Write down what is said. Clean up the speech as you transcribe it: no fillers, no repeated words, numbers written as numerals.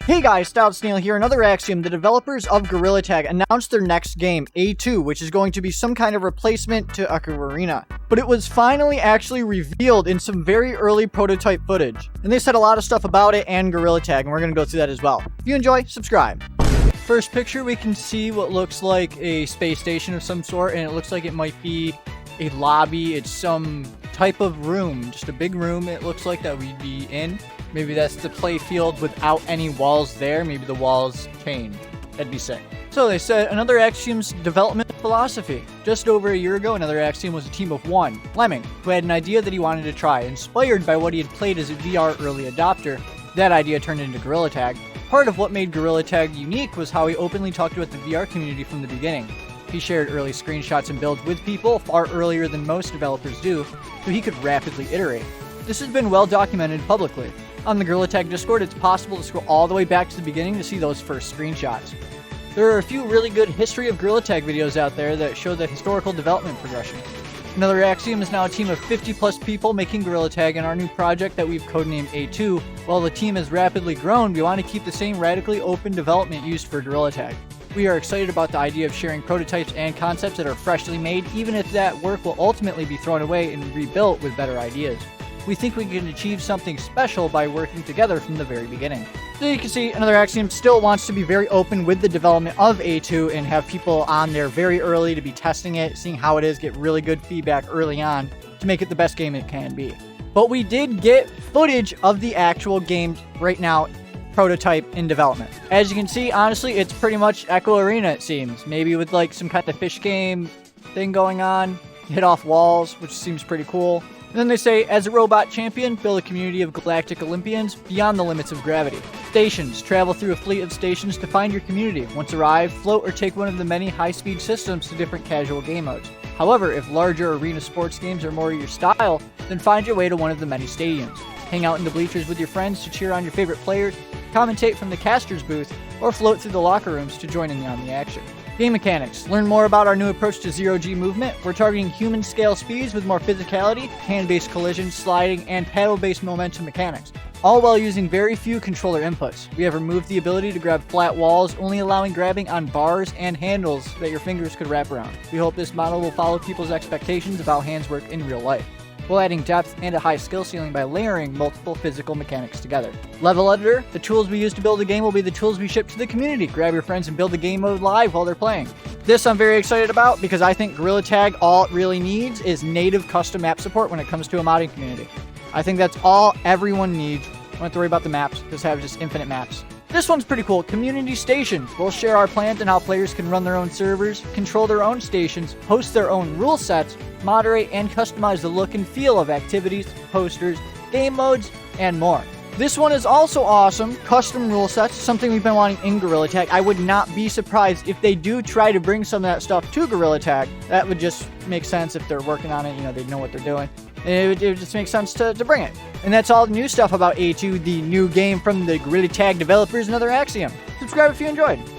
Hey guys, Stout Snail here, another Axiom. The developers of Gorilla Tag announced their next game, A2, which is going to be some kind of replacement to Arena. But it was finally actually revealed in some very early prototype footage. And they said a lot of stuff about it and Gorilla Tag, and we're going to go through that as well. If you enjoy, subscribe. First picture, we can see what looks like a space station of some sort, and it looks like it might be a lobby. It's some type of room, just a big room it looks like that we'd be in. Maybe that's the play field without any walls there. Maybe the walls change. That'd be sick. So they said another Axiom's development philosophy. Just over a year ago, another Axiom was a team of one, Lemming, who had an idea that he wanted to try. Inspired by what he had played as a VR early adopter, that idea turned into Gorilla Tag. Part of what made Gorilla Tag unique was how he openly talked about the VR community from the beginning. He shared early screenshots and builds with people far earlier than most developers do, so he could rapidly iterate. This has been well documented publicly. On the Gorilla Tag Discord, it's possible to scroll all the way back to the beginning to see those first screenshots. There are a few really good history of Gorilla Tag videos out there that show the historical development progression. Another Axiom is now a team of 50 plus people making Gorilla Tag in our new project that we've codenamed A2. While the team has rapidly grown, we want to keep the same radically open development used for Gorilla Tag. We are excited about the idea of sharing prototypes and concepts that are freshly made, even if that work will ultimately be thrown away and rebuilt with better ideas. We think we can achieve something special by working together from the very beginning. So you can see another Axiom still wants to be very open with the development of A2 and have people on there very early to be testing it, seeing how it is, get really good feedback early on to make it the best game it can be. But we did get footage of the actual game right now, prototype in development. As you can see, honestly, it's pretty much Echo Arena, it seems. Maybe with like some kind of fish game thing going on, hit off walls, which seems pretty cool. And then they say, as a robot champion, build a community of galactic Olympians beyond the limits of gravity. Stations. Travel through a fleet of stations to find your community. Once arrived, float or take one of the many high-speed systems to different casual game modes. However, if larger arena sports games are more your style, then find your way to one of the many stadiums. Hang out in the bleachers with your friends to cheer on your favorite players, commentate from the caster's booth, or float through the locker rooms to join in on the action. Game mechanics. Learn more about our new approach to zero-G movement. We're targeting human-scale speeds with more physicality, hand-based collision, sliding, and paddle-based momentum mechanics, all while using very few controller inputs. We have removed the ability to grab flat walls, only allowing grabbing on bars and handles that your fingers could wrap around. We hope this model will follow people's expectations of how hands work in real life, while adding depth and a high skill ceiling by layering multiple physical mechanics together. Level editor. The tools we use to build a game will be the tools we ship to the community. Grab your friends and build the game mode live while they're playing. This I'm very excited about because I think Gorilla Tag, all it really needs is native custom map support when it comes to a modding community. I think that's all everyone needs. Don't have to worry about the maps, just have just infinite maps. This one's pretty cool. Community stations. We'll share our plans on how players can run their own servers, control their own stations, host their own rule sets, moderate and customize the look and feel of activities, posters, game modes, and more. This one is also awesome. Custom rule sets, something we've been wanting in Gorilla Tag. I would not be surprised if they do try to bring some of that stuff to Gorilla Tag. That would just make sense if they're working on it, they know what they're doing. It would just make sense to bring it. And that's all the new stuff about A2, the new game from the Gorilla Tag developers, another Axiom. Subscribe if you enjoyed.